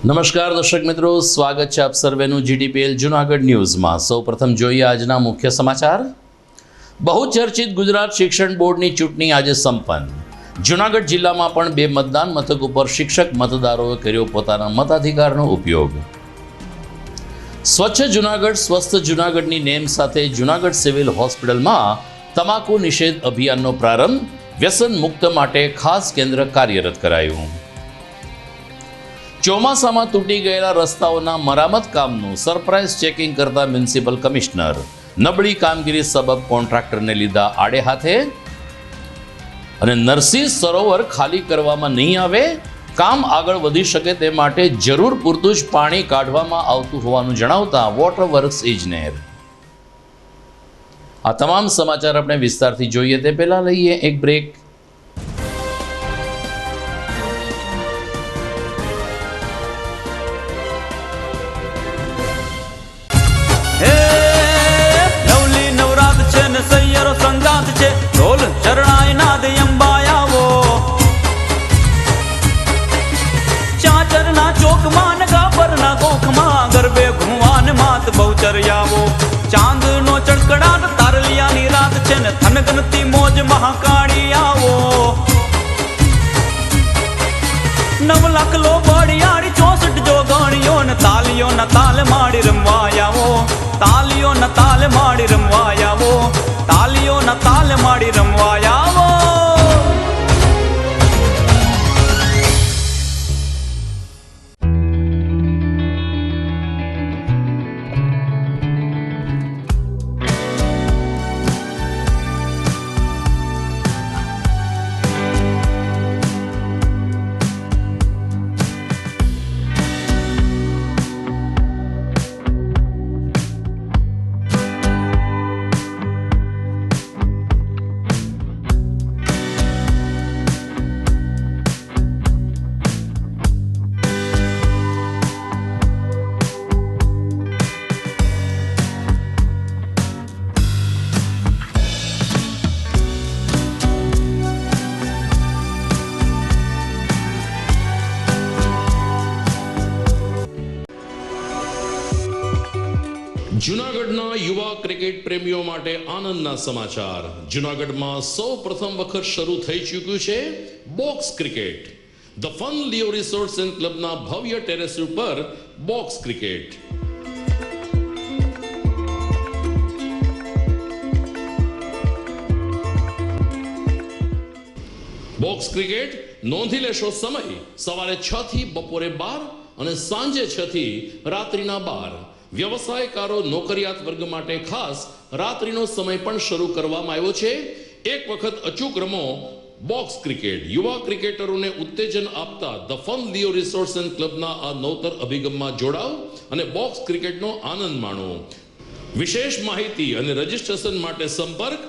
નમસ્કાર દર્શક મિત્રો, સ્વાગત છે આપ સર્વેનું જીટીપીએલ જૂનાગઢ ન્યૂઝમાં। સૌપ્રથમ જોઈએ આજના મુખ્ય સમાચાર। બહુચર્ચિત ગુજરાત શિક્ષણ બોર્ડની ચૂંટણી આજે સંપન્ન। જૂનાગઢ જિલ્લામાં પણ 2 મતદાન મથક ઉપર શિક્ષક મતદારોએ કર્યો પોતાના મતાધિકારનો ઉપયોગ। સ્વચ્છ જૂનાગઢ સ્વસ્થ જૂનાગઢની નેમ સાથે જૂનાગઢ સિવિલ હોસ્પિટલમાં તમાકુ નિષેધ અભિયાનનો પ્રારંભ। વ્યસન મુક્ત માટે ખાસ કેન્દ્ર કાર્યરત કરાયું। ચોમાસામાં તૂટી ગયેલા રસ્તાઓના મરામત કામનું સરપ્રાઇઝ ચેકિંગ કરતા મ્યુનિસિપલ કમિશનર। નબળી કામગીરી સબબ કોન્ટ્રાક્ટરને લીધા આડે હાથે। અને નરસિંહ સરોવર ખાલી કરવામાં નહીં આવે, કામ આગળ વધી શકે તે માટે જરૂર પૂરતું જ પાણી કાઢવામાં આવતું હોવાનું જણાવતા વોટર વર્ક્સ ઇજનેર। આ તમામ સમાચાર આપણે વિસ્તારથી જોઈએ તે પહેલા લઈએ એક બ્રેક। ઢોલ ચરણાય નાદ અંબાયાવો ચાચરના ચોકમાં ગાબરના ગોખમાં ગરબે ઘુવાન માત બહુચર્યાવો। ચાંદનો ચડકડાટ તારલિયાની રાત છે ને થનગનતી મોજ મહાકાળી આવો। 9 લાખ લો બળિયાળી 64 જો ગણ્યો ને તાલીઓ ના તાલ માડી રમવાયાવો। તાલીઓ ના તાલ માડી રમવાયાવો। તાલીઓ ના તાલ માડી રમવાયાવો। જૂનાગઢના યુવા ક્રિકેટ પ્રેમીઓ માટે આનંદના સમાચાર। જૂનાગઢમાં સૌ પ્રથમ વખત શરૂ થઈ ચૂક્યું છે box cricket. The fun Leo resorts and ક્લબના ભવ્ય ટેરેસ ઉપર બોક્સ ક્રિકેટ। બોક્સ ક્રિકેટ નોંધી લેશો સમય સવારે 6 થી બપોરે 12 અને સાંજે 6 થી રાત્રિના 12। વ્યવસાયકારો નોકરિયાત વર્ગ માટે ખાસ રાત્રિનો સમય પણ શરૂ કરવામાં આવ્યો છે। એક વખત અચૂક રમો બોક્સ ક્રિકેટ। યુવા ક્રિકેટરોને ઉત્તેજન આપતા the fun Leo resorts and ક્લબના આ નવતર અભિગમમાં જોડાઓ અને બોક્સ ક્રિકેટનો આનંદ માણો। વિશેષ માહિતી અને રજીસ્ટ્રેશન માટે સંપર્ક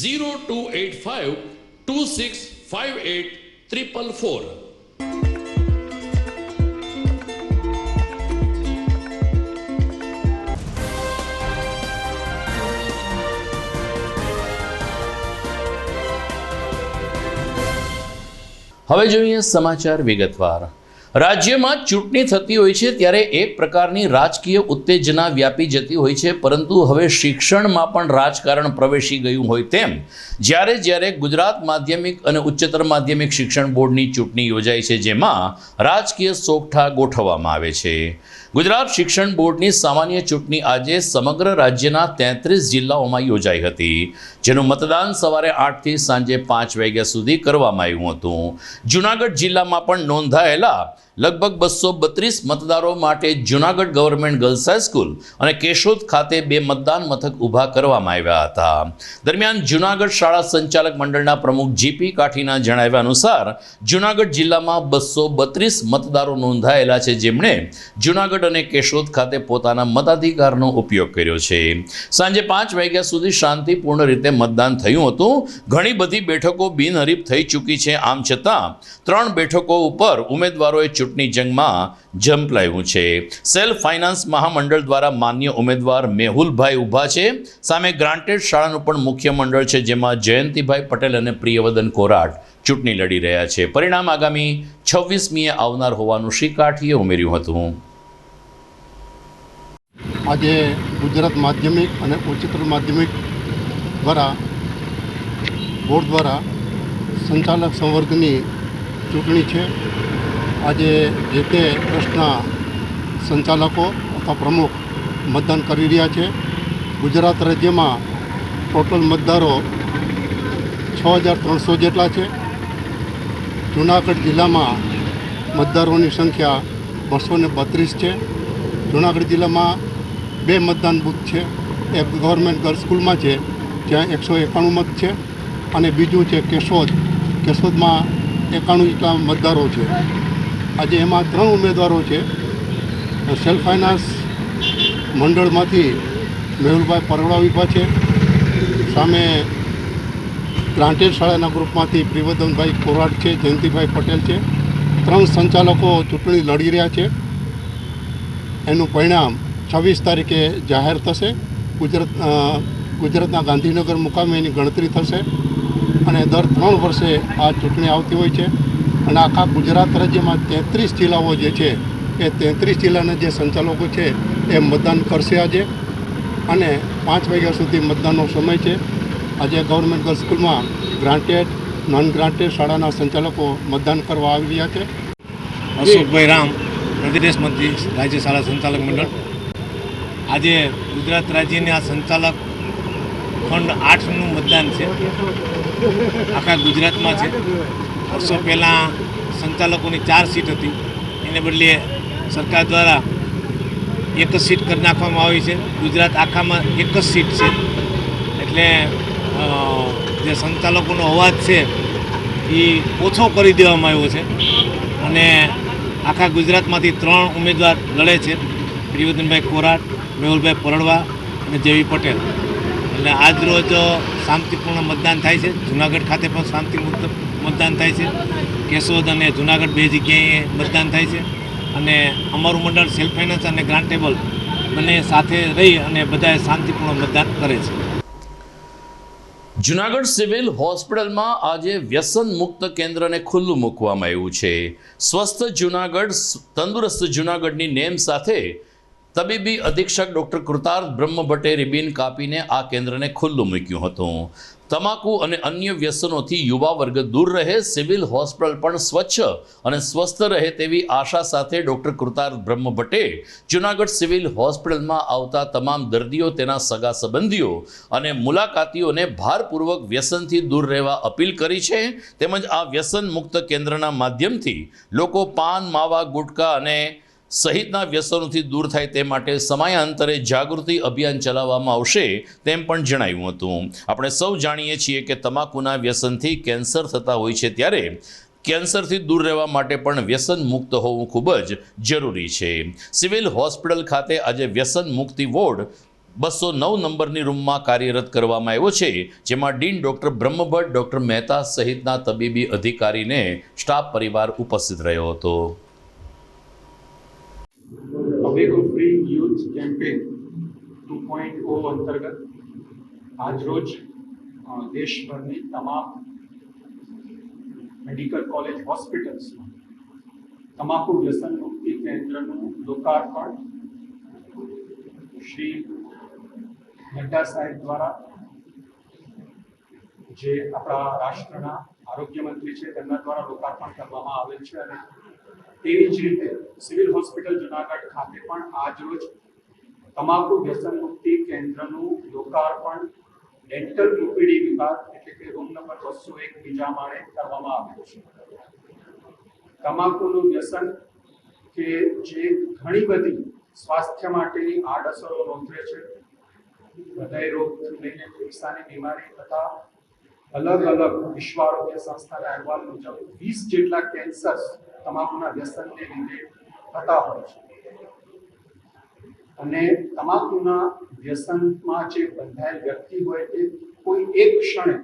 0285 2658 444। હવે જોઈએ સમાચાર વિગતવાર। રાજ્યમાં ચૂંટણી થતી હોય છે ત્યારે એક પ્રકારની રાજકીય ઉત્તેજના વ્યાપી જતી હોય છે, પરંતુ હવે શિક્ષણમાં પણ રાજકારણ પ્રવેશી ગયું હોય તેમ જ્યારે ગુજરાત માધ્યમિક અને ઉચ્ચતર માધ્યમિક શિક્ષણ બોર્ડની ચૂંટણી યોજાય છે, જેમાં રાજકીય સોગઠા ગોઠવવામાં આવે છે। ગુજરાત શિક્ષણ બોર્ડની સામાન્ય ચૂંટણી આજે સમગ્ર રાજ્યના 33 જિલ્લાઓમાં યોજાઈ હતી, જેનું મતદાન સવારે 8 થી સાંજે 5 વાગ્યા સુધી કરવામાં આવ્યું હતું। જૂનાગઢ જિલ્લામાં પણ નોંધાયેલા લગભગ 232 મતદારો માટે જૂનાગઢ ગવર્મેન્ટ ગર્લ્સ હાઈસ્કૂલ અને કેશોદ ખાતે 2 મતદાન મથક ઊભા કરવામાં આવ્યા હતા। દરમિયાન જૂનાગઢ શાળા સંચાલક મંડળના પ્રમુખ જીપી કાઠીના જણાવ્યા અનુસાર જૂનાગઢ જિલ્લામાં 232 મતદારો નોંધાયેલા છે, જેમણે જૂનાગઢ અને કેશોદ ખાતે પોતાના મતાધિકારનો ઉપયોગ કર્યો છે। સાંજે 5 વાગ્યા સુધી શાંતિપૂર્ણ રીતે મતદાન થયું હતું। ઘણી બધી બેઠકો બિનહરીફ થઈ ચૂકી છે, આમ છતાં 3 બેઠકો ઉપર ઉમેદવારોએ ચૂંટણી જંગમાં ઝંપલાવ્યું છે। સેલ્ફ ફાઇનાન્સ મહામંડળ દ્વારા માન્ય ઉમેદવાર મેહુલભાઈ ઊભા છે। સામે ગ્રાન્ટેડ શાળાનું પણ મુખ્ય મંડળ છે, જેમાં જયંતિભાઈ પટેલ અને પ્રિયવદન કોરાટ ચૂંટણી લડી રહ્યા છે. પરિણામ આગામી 26મીએ આવનાર હોવાનું શ્રી કાઠીએ ઉમેર્યું હતું. આજે ગુજરાત માધ્યમિક અને ઉચ્ચતર માધ્યમિક દ્વારા બોર્ડ દ્વારા સંચાલક સંવર્ગની ચૂંટણી છે. આજે જે તે ટ્રસ્ટના સંચાલકો અથવા પ્રમુખ મતદાન કરી રહ્યા છે. ગુજરાત રાજ્યમાં ટોટલ મતદારો 6,300 જેટલા છે. જૂનાગઢ જિલ્લામાં મતદારોની સંખ્યા 232 છે. જૂનાગઢ જિલ્લામાં 2 મતદાન બૂથ છે. એક ગવર્મેન્ટ ગર્લ્સ સ્કૂલમાં છે, જ્યાં 191 મત છે, અને બીજું છે કેશોદમાં 91 જેટલા મતદારો છે. આજે એમાં 3 ઉમેદવારો છે. સેલ્ફ ફાઇનાન્સ મંડળમાંથી મેહુલભાઈ પરવડા વિભા છે. સામે ગ્રાન્ટેડ શાળાના ગ્રુપમાંથી પ્રિવર્ધનભાઈ કોરાટ છે, જયંતિભાઈ પટેલ છે. 3 સંચાલકો ચૂંટણી લડી રહ્યા છે. એનું પરિણામ 26 તારીખે જાહેર થશે. ગુજરાતના ગાંધીનગર મુકામે એની ગણતરી થશે અને દર 3 વર્ષે આ ચૂંટણી આવતી હોય છે. અને આખા ગુજરાત રાજ્યમાં 33 જિલ્લાઓ જે છે એ 33 જિલ્લાના જે સંચાલકો છે એ મતદાન કરશે આજે. અને 5 વાગ્યા સુધી મતદાનનો સમય છે. આજે ગવર્મેન્ટ ગર્લ્સ સ્કૂલમાં ગ્રાન્ટેડ નોન ગ્રાન્ટેડ શાળાના સંચાલકો મતદાન કરવા આવી રહ્યા છે. અશોકભાઈ રામ, પ્રદેશ મંત્રી, રાજ્ય શાળા સંચાલક મંડળ. આજે ગુજરાત રાજ્યની આ સંચાલક ખંડ 8નું મતદાન છે, આખા ગુજરાતમાં છે. વર્ષો પહેલાં સંચાલકોની 4 સીટ હતી, એને બદલે સરકાર દ્વારા એક જ સીટ કરી નાખવામાં આવી છે. ગુજરાત આખામાં એક જ સીટ છે, એટલે જે સંચાલકોનો અવાજ છે એ ઓછો કરી દેવામાં આવ્યો છે. અને આખા ગુજરાતમાંથી 3 ઉમેદવાર લડે છે, પ્રિવર્ધનભાઈ કોરાટ, મેહુલભાઈ પરડવા અને જેવી પટેલ. એટલે આજ રોજ શાંતિપૂર્ણ મતદાન થાય છે. જૂનાગઢ ખાતે પણ શાંતિપૂર્ણ મતદાન થાય છે. કેશોદ અને જૂનાગઢ 2 જગ્યાએ મતદાન થાય છે. અને અમારું મંડળ સેલ્ફ ફાઇનાન્સ અને ગ્રાન્ટેબલ બંને સાથે રહી અને બધાએ શાંતિપૂર્ણ મતદાન કરે છે. જૂનાગઢ સિવિલ હોસ્પિટલમાં આજે વ્યસન મુક્ત કેન્દ્રને ખુલ્લું મૂકવામાં આવ્યું છે. સ્વસ્થ જૂનાગઢ, તંદુરસ્ત જૂનાગઢની નેમ સાથે તબીબી અધિક્ષક ડૉક્ટર કૃતાર્થ બ્રહ્મભટ્ટે રિબિન કાપીને આ કેન્દ્રને ખુલ્લું મૂક્યું હતું. તમાકુ અને અન્ય વ્યસનોથી યુવા વર્ગ દૂર રહે, સિવિલ હોસ્પિટલ પણ સ્વચ્છ અને સ્વસ્થ રહે તેવી આશા સાથે ડૉક્ટર કૃતાર્થ બ્રહ્મભટ્ટે જૂનાગઢ સિવિલ હોસ્પિટલમાં આવતા તમામ દર્દીઓ, તેના સગા સંબંધીઓ અને મુલાકાતીઓને ભારપૂર્વક વ્યસનથી દૂર રહેવા અપીલ કરી છે. તેમજ આ વ્યસન મુક્ત કેન્દ્રના માધ્યમથી લોકો પાન, માવા, ગુટકા અને સહિતના વ્યસનોથી દૂર થાય તે માટે સમયાંતરે જાગૃતિ અભિયાન ચલાવવામાં આવશે તેમ પણ જણાવ્યું હતું. આપણે સૌ જાણીએ છીએ કે તમાકુના વ્યસનથી કેન્સર થતા હોય છે, ત્યારે કેન્સરથી દૂર રહેવા માટે પણ વ્યસન મુક્ત હોવું ખૂબ જ જરૂરી છે. સિવિલ હોસ્પિટલ ખાતે આજે વ્યસન મુક્તિ વોર્ડ 209 નંબરની રૂમમાં કાર્યરત કરવામાં આવ્યો છે, જેમાં dean doctor Brahmbhatt, doctor Mehta સહિતના તબીબી અધિકારીને સ્ટાફ પરિવાર ઉપસ્થિત રહ્યો હતો. ટોબેકો ફ્રી યુથ કેમ્પેન 2.0 અંતર્ગત આજરોજ દેશભરની તમામ મેડિકલ કોલેજ હોસ્પિટલ્સમાં તમાકુ વ્યસન મુક્તિ કેન્દ્રનું લોકાર્પણ શ્રી નડ્ડા સાહેબ દ્વારા, જે આપણા રાષ્ટ્રના આરોગ્ય મંત્રી છે, તેમના દ્વારા લોકાર્પણ કરવામાં આવેલ છે. અને તેવી જ રીતે સિવિલ હોસ્પિટલ જૂનાગઢ ખાતે પણ આજરોજ તમાકુ વ્યસન મુક્તિ કેન્દ્રનું લોકાર્પણ ડેન્ટલ ઓપીડી વિભાગ એટલે કે રૂમ નંબર 201 બીજા માળે કરવામાં આવ્યું છે. તમાકુનું વ્યસન કે જે ઘણી બધી સ્વાસ્થ્ય માટેની આડઅસરો નોંધે છે, હૃદય રોગથી લઈને ફેફસાની બીમારી તથા અલગ અલગ વિશ્વ આરોગ્ય સંસ્થાના અહેવાલ મુજબ 20 જેટલા કેન્સર તમાકુના વ્યસનને લીધે થતા હોય છે. અને તમાકુના વ્યસનમાં જે બંધાયેલ વ્યક્તિ હોય તે કોઈ એક ક્ષણે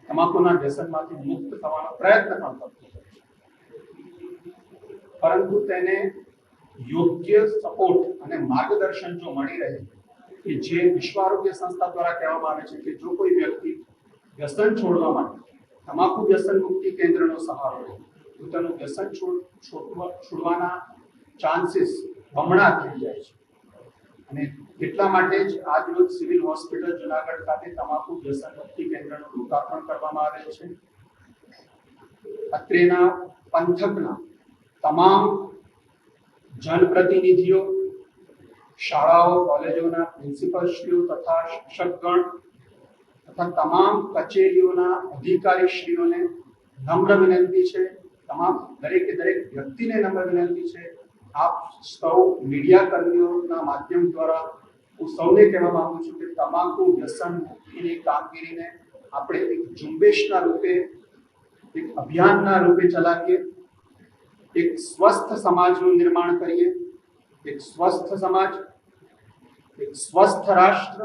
તમાકુના વ્યસનમાંથી મુક્ત થવાનો પ્રયત્ન પણ કરતો હોય છે, પરંતુ તેને યોગ્ય સપોર્ટ અને માર્ગદર્શન જો મળી રહે, કે જે વિશ્વ આરોગ્ય સંસ્થા દ્વારા કહેવામાં આવે છે કે જો કોઈ વ્યક્તિ વ્યસન છોડવા માટે તમાકુ વ્યસન મુક્તિ કેન્દ્રનો સહારો લે તો તેનું વ્યસન છોડવાના ચાન્સીસ બમણા થઈ જાય છે અને એટલા માટે જ આજ રોજ સિવિલ હોસ્પિટલ જુનાગઢ ખાતે તમાકુ વ્યસન મુક્તિ કેન્દ્રનું લોકાર્પણ કરવામાં આવેલ છે. અત્રેના પંથકના તમામ જનપ્રતિનિધિઓ, શાળાઓ, કોલેજોના પ્રિન્સિપલશ્રીઓ તથા શિક્ષકગણ તથા તમામ કચેરીઓના અધિકારીશ્રીઓને નમ્ર વિનંતી છે, તમામ દરેકે દરેક વ્યક્તિને નમ્ર વિનંતી છે, આપ સૌ મીડિયા કર્મીઓના માધ્યમ દ્વારા હું સૌને કહેવા માંગુ છું કે તમાકુ વ્યસન મુક્તિની કામગીરીને આપણે એક ઝુંબેશના રૂપે, એક અભિયાનના રૂપે ચલાવીએ, એક સ્વસ્થ સમાજનું નિર્માણ કરીએ. એક સ્વસ્થ સમાજ, એક સ્વસ્થ રાષ્ટ્ર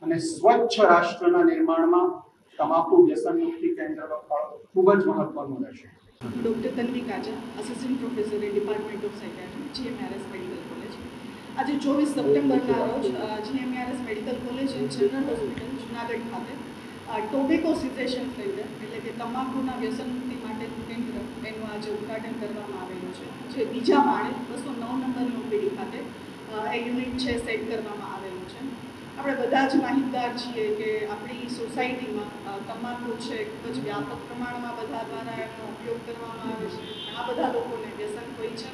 અને સ્વચ્છ રાષ્ટ્રના નિર્માણમાં તમાકુ વ્યસન મુક્તિ કેન્દ્રનો ફાળો ખૂબ જ મહત્વનો રહેશે. Doctor Tanvi Kaja, assistant professor in department of psychiatry, GMRS medical college. આજે 24 સપ્ટેમ્બરના રોજ GMRS medical college and general hospital Junagadh ખાતે ટોબેકો સિઝેશન સેન્ટર એટલે કે તમાકુના વ્યસન મુક્તિ માટેનું કેન્દ્ર એનું આજે ઉદ્ઘાટન કરવામાં આવેલું છે, જે બીજા માળે 209 નંબરની ઓપીડી ખાતે એ યુનિટ છે સેટ કરવામાં આવેલું છે. આપણે બધા જ માહિતગાર છીએ કે આપણી સોસાયટીમાં તમાકુ છે ખૂબ જ વ્યાપક પ્રમાણમાં બધા દ્વારા એનો ઉપયોગ કરવામાં આવે છે. ઘણા બધા લોકોને વ્યસન હોય છે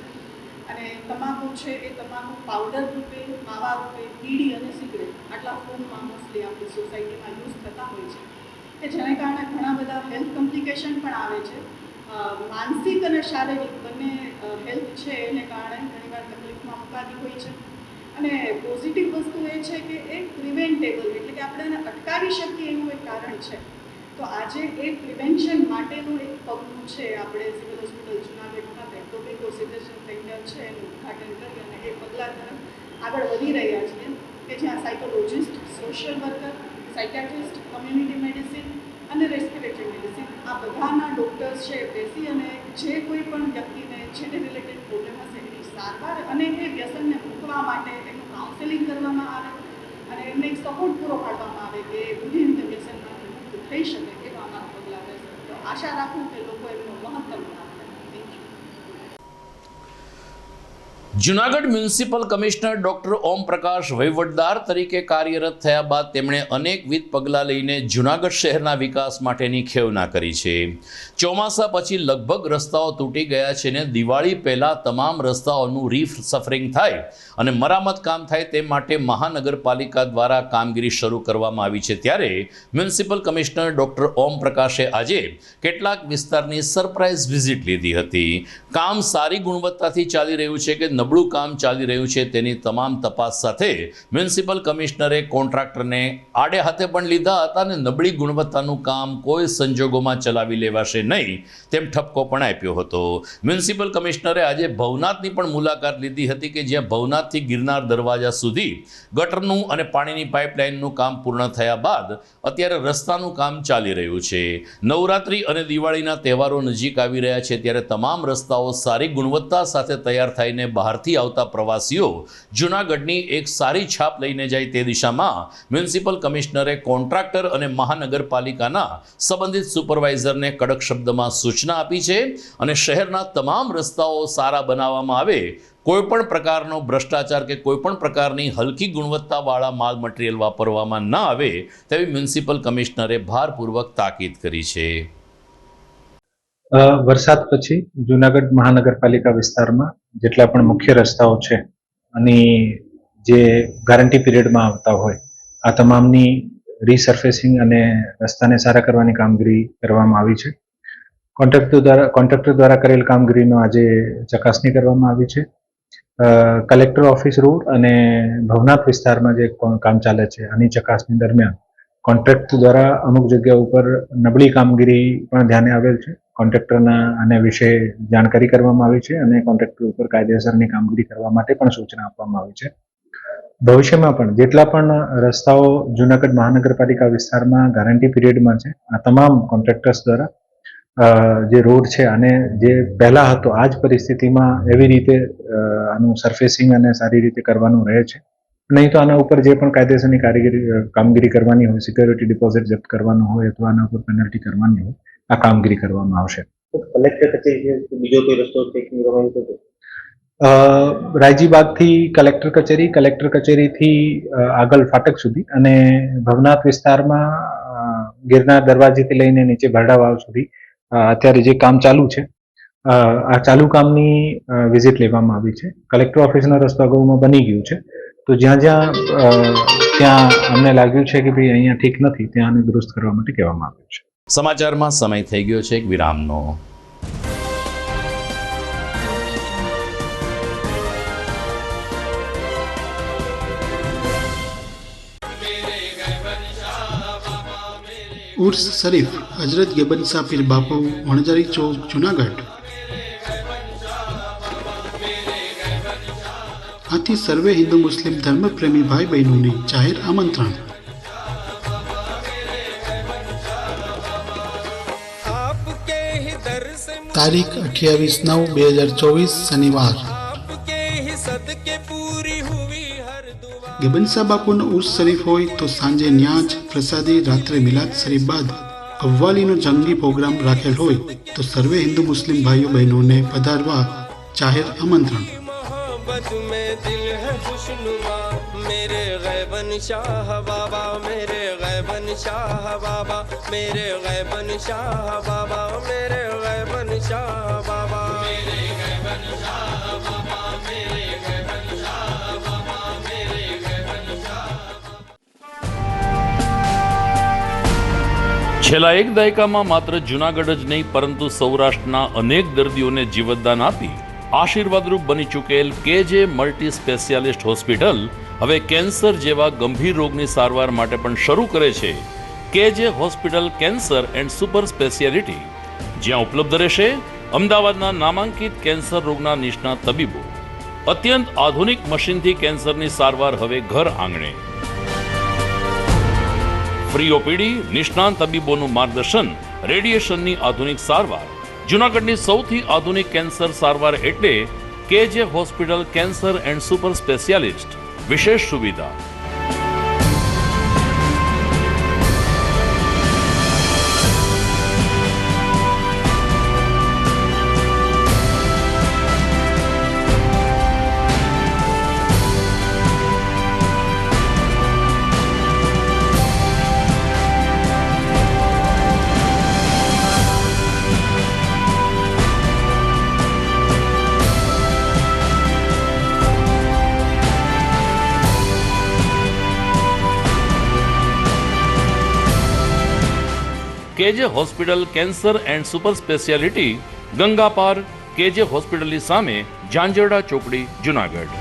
અને તમાકુ છે એ તમાકુ પાવડર રૂપે, માવા રૂપે, બીડી અને સિગરેટ આટલા ફોર્મમાં મોસ્ટલી આપણી સોસાયટીમાં યુઝ થતા હોય છે કે જેને કારણે ઘણા બધા હેલ્થ કોમ્પ્લિકેશન પણ આવે છે. માનસિક અને શારીરિક બંને હેલ્થ છે એને કારણે ઘણીવાર તકલીફમાં મુકાતી હોય છે. અને પોઝિટિવ વસ્તુ એ છે કે એ પ્રિવેન્ટેબલ એટલે કે આપણે એને અટકાવી શકીએ એનું એક કારણ છે. તો આજે એ પ્રિવેન્શન માટેનું એક પગલું છે, આપણે સિવિલ હોસ્પિટલ જુનાગઢ ખાતે ટોબેકો સિઝેશન સેન્ટર છે એનું ઉદ્ઘાટન કરી અને એ પગલાં તરફ આગળ વધી રહ્યા છીએ કે જ્યાં psychologist, social worker, psychiatrist, community medicine અને રેસ્પિરેટરી મેડિસિન આ બધાના ડૉક્ટર્સ છે બેસી અને જે કોઈ પણ વ્યક્તિને જેને રિલેટેડ પ્રોબ્લેમ હશે એની સારવાર અને એ વ્યસનને મૂકવા માટે એનું કાઉન્સેલિંગ કરવામાં આવે અને એમને એક સપોર્ટ પૂરો પાડવામાં આવે કે બધી રીતે વ્યસનમાંથી મુક્ત થઈ શકે એવા અમારા પગલાં રહેશે. તો આશા રાખું કે લોકો એમનો મહત્તમ લાભ લે. Thank you. Junagadh municipal commissioner doctor Om Prakash વહીવટદાર તરીકે કાર્યરત થયા બાદ તેમણે અનેકવિધ પગલાં લઈને જુનાગઢ શહેરના વિકાસ માટેની ખેવના કરી છે. ચોમાસા પછી લગભગ રસ્તાઓ તૂટી ગયા છે ને દિવાળી પહેલાં તમામ રસ્તાઓનું રીસફરિંગ થાય અને મરામત કામ થાય તે માટે મહાનગરપાલિકા દ્વારા કામગીરી શરૂ કરવામાં આવી છે. ત્યારે મ્યુનિસિપલ કમિશનર ડોક્ટર ઓમ પ્રકાશે આજે કેટલાક વિસ્તારની સરપ્રાઇઝ વિઝિટ લીધી હતી. કામ સારી ગુણવત્તાથી ચાલી રહ્યું છે કે નબળું કામ ચાલી રહ્યું છે તેની તમામ તપાસ સાથે મ્યુનિસિપલ કમિશનરે કોન્ટ્રાક્ટરને આડે હાથે પણ લીધા હતા અને નબળી ગુણવત્તાનું કામ કોઈ સંજોગોમાં ચલાવી લેવાશે નહીં તેમ ઠપકો પણ આપ્યો હતો. મ્યુનિસિપલ કમિશનરે આજે ભવનાથની પણ મુલાકાત લીધી હતી કે જ્યાં ભવનાથથી ગિરનાર દરવાજા સુધી ગટરનું અને પાણીની પાઇપલાઇનનું કામ પૂર્ણ થયા બાદ અત્યારે રસ્તાનું કામ ચાલી રહ્યું છે. નવરાત્રિ અને દિવાળીના તહેવારો નજીક આવી રહ્યા છે ત્યારે તમામ રસ્તાઓ સારી ગુણવત્તા સાથે તૈયાર થઈને બહારથી આવતા પ્રવાસીઓ જૂનાગઢની એક સારી છાપ લઈને જાય તે દિશામાં મ્યુનિસિપલ કમિશનરે કોન્ટ્રાક્ટર અને મહાનગરપાલિકાના સંબંધિત સુપરવાઇઝરને કડક શબ્દમાં સૂચના આપી છે અને શહેરના તમામ રસ્તાઓ સારા બનાવવામાં આવે, કોઈપણ પ્રકારનો ભ્રષ્ટાચાર કે કોઈપણ પ્રકારની હલકી ગુણવત્તાવાળા માલ મટીરિયલ વાપરવામાં ન આવે તેવી મ્યુનિસિપલ કમિશનરે ભારપૂર્વક તાકીદ કરી છે. વરસાદ પછી જુનાગઢ મહાનગરપાલિકા વિસ્તારમાં જેટલા પણ મુખ્ય રસ્તાઓ છે અને જે ગેરંટી પીરિયડમાં આવતા હોય આ તમામની રીસર્ફેસિંગ અને રસ્તાને સારા કરવાની કામગીરી કરવામાં આવી છે. કોન્ટ્રાક્ટર દ્વારા કરેલ કામગીરીનો આજે ચકાસણી કરવામાં આવી છે. કલેક્ટર ઓફિસ રોડ અને ભવનાથ વિસ્તારમાં જે કામ ચાલે છે આની ચકાસણી દરમિયાન કોન્ટ્રાક્ટ દ્વારા અમુક જગ્યા ઉપર નબળી કામગીરી પણ ધ્યાને આવેલ છે. કોન્ટ્રાક્ટરના આના વિશે જાણકારી કરવામાં આવી છે અને કોન્ટ્રાક્ટર ઉપર કાયદેસરની કામગીરી કરવા માટે પણ સૂચના આપવામાં આવી છે. ભવિષ્યમાં પણ જેટલા પણ રસ્તાઓ જૂનાગઢ મહાનગરપાલિકા વિસ્તારમાં ગેરંટી પીરિયડમાં છે આ તમામ કોન્ટ્રાક્ટર્સ દ્વારા જે રોડ છે અને જે પહેલા હતો આ જ પરિસ્થિતિમાં એવી રીતે આનું સરફેસિંગ અને સારી રીતે કરવાનું રહે છે. નહીં તો આના ઉપર જે પણ કાયદેસરની કામગીરી કરવાની હોય, સિક્યોરિટી ડિપોઝિટ જપ્ત કરવાનું હોય અથવા આના ઉપર પેનલ્ટી કરવાની હોય આ કામગીરી કરવામાં આવશે. કલેક્ટર કચેરી બીજો કોઈ રસ્તો છે કે રવાના થતો? રાયજીબાગથી કલેક્ટર કચેરીથી આગળ ફાટક સુધી અને ભવનાથ વિસ્તારમાં ગિરનાર દરવાજેથી લઈને નીચે ભરડા વાવ સુધી અત્યારે જે કામ ચાલુ છે આ ચાલુ કામની વિઝિટ લેવામાં આવી છે. કલેક્ટર ઓફિસનો રસ્તો અગાઉમાં બની ગયું છે, તો ત્યાં અમને લાગ્યું છે કે ભાઈ અહીંયા ઠીક નથી, ત્યાં આને દુરુસ્ત કરવા માટે કહેવામાં આવ્યું છે. સમાચારમાં સમય થઈ ગયો છે એક વિરામનો. ઉર્સ શરીફ હજરત ગેબન શાહ પીર બાપુ વણજારી ચોક જુનાગઢ. આથી સર્વે હિન્દુ મુસ્લિમ ધર્મપ્રેમી ભાઈ બહેનોને જાહેર આમંત્રણ. તારીખ 28/9/2024 શનિવાર. ગેબન શાહ બાપુનો ઉર્સ શરીફ હોય તો સાંજે ન્યાજ પ્રસાદી, રાત્રે મિલાદ શરીફ બાદ કવ્વાલીનો જંગી પ્રોગ્રામ રાખેલ હોય તો સર્વે હિન્દુ મુસ્લિમ ભાઈઓ બહેનોને પધારવા જાહેર આમંત્રણ. છેલ્લા એક દાયકામાં માત્ર જૂનાગઢ જ નહીં પરંતુ સૌરાષ્ટ્રના અનેક દર્દીઓને જીવતદાન આપી આશીર્વાદરૂપ બની ચૂકેલ કેજે મલ્ટી સ્પેશિયાલિસ્ટ હોસ્પિટલ હવે કેન્સર જેવા ગંભીર રોગની સારવાર માટે પણ શરૂ કરે છે કેજે hospital cancer and super speciality, જ્યાં ઉપલબ્ધ રહેશે અમદાવાદના નામાંકિત કેન્સર રોગના નિષ્ણાત તબીબો. અત્યંત આધુનિક મશીનથી કેન્સરની સારવાર હવે ઘર આંગણે. ફ્રી ઓપીડી, નિષ્ણાંત તબીબોનું માર્ગદર્શન, રેડિયેશનની આધુનિક સારવાર. જૂનાગઢની સૌથી આધુનિક કેન્સર સારવાર એટલે કેજે hospital cancer and super specialist. વિશેષ સુવિધા કેજે hospital cancer and super speciality, Ganga પાર, કેજે હોસ્પિટલની સામે, ઝાંઝરડા ચોકડી, Junagadh.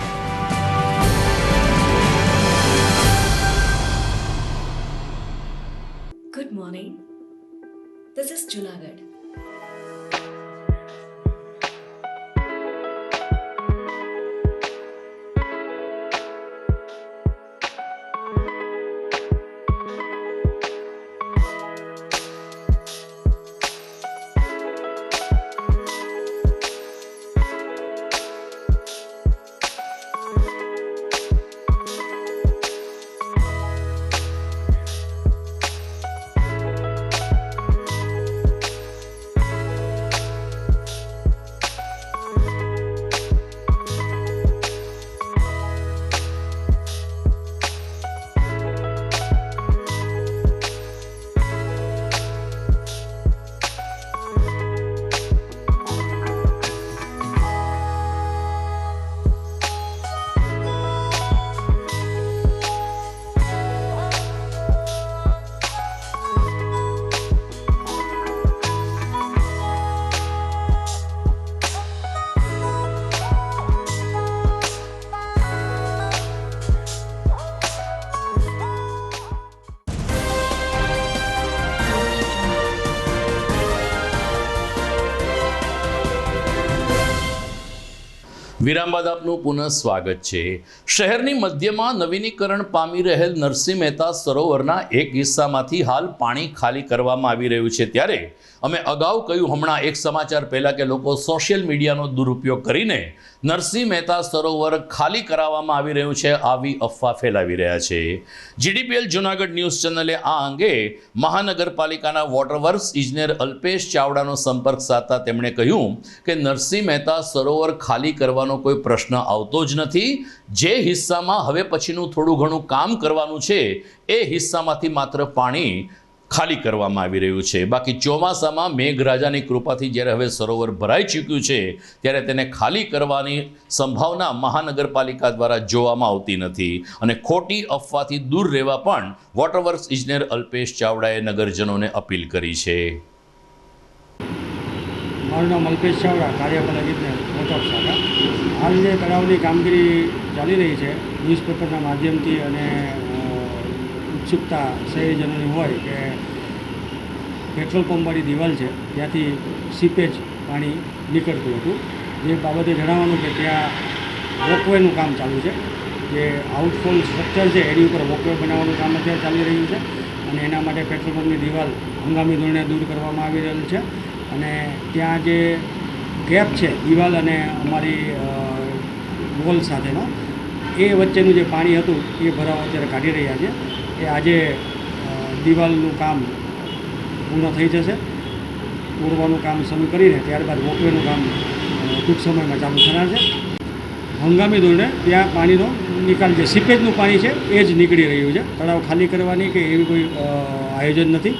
Good morning. This is Junagadh. વિરામ બાદ આપનું પુનઃ સ્વાગત છે. શહેરની મધ્યમાં નવીનીકરણ પામી રહેલ નરસિંહ મહેતા સરોવરના એક હિસ્સામાંથી હાલ પાણી ખાલી કરવામાં આવી રહ્યું છે, ત્યારે અમે અગાઉ કહ્યું હમણાં એક સમાચાર પહેલાં કે લોકો સોશિયલ મીડિયાનો દુરુપયોગ કરીને નરસિંહ મહેતા સરોવર ખાલી કરાવવામાં આવી રહ્યું છે આવી અફવા ફેલાવી રહ્યા છે. GDPL જૂનાગઢ ન્યૂઝ ચેનલે આ અંગે મહાનગરપાલિકાના વોટર વર્ક્સ ઇજનેર અલ્પેશ ચાવડાનો સંપર્ક સાધતા તેમણે કહ્યું કે નરસિંહ મહેતા સરોવર ખાલી કરવાનો કોઈ પ્રશ્ન આવતો જ નથી. જે હિસ્સામાં હવે પછીનું થોડું ઘણું કામ કરવાનું છે એ હિસ્સામાંથી માત્ર પાણી ખાલી કરવામાં આવી રહ્યું છે. બાકી ચોમાસામાં મેઘરાજાની કૃપાથી જ્યારે હવે સરોવર ભરાઈ ચૂક્યું છે ત્યારે તેને ખાલી કરવાની સંભાવના મહાનગરપાલિકા દ્વારા જોવામાં આવતી નથી અને ખોટી અફવાથી દૂર રહેવા પણ વોટર વર્ક્સ ઇજનેર અલ્પેશ ચાવડાએ નગરજનોને અપીલ કરી છે. મારું નામ અલ્પેશ ચાવડા, કાર્યપાલક ઇજનેર વોટર શાખા. હાલ જે તળાવની કામગીરી ચાલી રહી છે ન્યૂઝપેપરના માધ્યમથી અને ઉત્સુકતા શહેરીજનોની હોય કે પેટ્રોલ પંપવાળી દિવાલ છે ત્યાંથી સીપેજ પાણી નીકળતું હતું. જે બાબતે જણાવવાનું કે ત્યાં વોકવેનું કામ ચાલુ છે. જે આઉટફોલ સ્ટ્રક્ચર છે એની ઉપર વોકવે બનાવવાનું કામ અત્યારે ચાલી રહ્યું છે અને એના માટે પેટ્રોલ પંપની દિવાલ હંગામી ધોરણે દૂર કરવામાં આવી રહેલ છે અને ત્યાં જે ગેપ છે દિવાલ અને અમારી વોલ સાથેનો એ વચ્ચેનું જે પાણી હતું એ ભરાવ અત્યારે કાઢી રહ્યા છે. એ આજે દિવાલનું કામ પૂર્ણ થઈ જશે. પૂરવાનું કામ શરૂ કરીને ત્યારબાદ વોકવેનું કામ ટૂંક સમયમાં ચાલુ થનાર છે. હંગામી ધોરણે ત્યાં પાણીનો નિકાલ જે સીપેજનું પાણી છે એ જ નીકળી રહ્યું છે. તળાવ ખાલી કરવાની કે એવી કોઈ આયોજન નથી.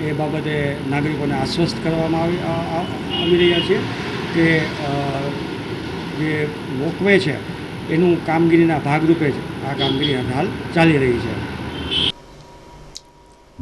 એ બાબતે નાગરિકોને આશ્વસ્ત કરવામાં આવી રહ્યા છીએ કે જે વોકવે છે એનું કામગીરીના ભાગરૂપે જ આ કામગીરી હાલ ચાલી રહી છે.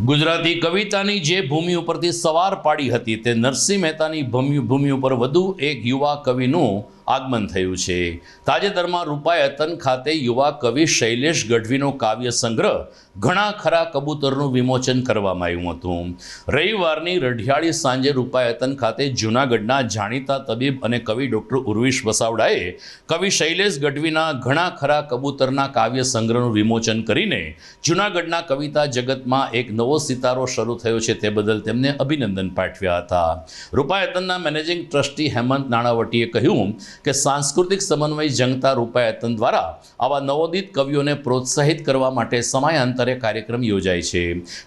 ગુજરાતી કવિતાની જે ભૂમિ ઉપરથી સવાર પાડી હતી તે નરસિંહ મહેતાની ભૂમિ ઉપર વધુ એક યુવા કવિનું આગમન થયું છે. તાજેતરમાં રૂપાયતન ખાતે યુવા કવિ શૈલેષ ગઢવીનો કાવ્ય સંગ્રહ ઘણા ખરા કબૂતરનું વિમોચન કરવામાં આવ્યું હતું. રવિવારની રઢિયાળી સાંજે રૂપાયતન ખાતે જૂનાગઢના જાણીતા તબીબ અને કવિ ડૉક્ટર ઉર્વિશ વસાવડાએ કવિ શૈલેષ ગઢવીના ઘણા ખરા કબૂતરના કાવ્ય સંગ્રહનું વિમોચન કરીને જૂનાગઢના કવિતા જગતમાં એક નવો સિતારો શરૂ થયો છે તે બદલ તેમને અભિનંદન પાઠવ્યા હતા. રૂપાયતનના મેનેજિંગ ટ્રસ્ટી હેમંત નાણાવટીએ કહ્યું કે સાંસ્કૃતિક સમન્વય જંગતા રૂપાયતન દ્વારા આવા નવોદિત કવિઓને પ્રોત્સાહિત કરવા માટે સમયાંતરે કાર્યક્રમ યોજાય છે.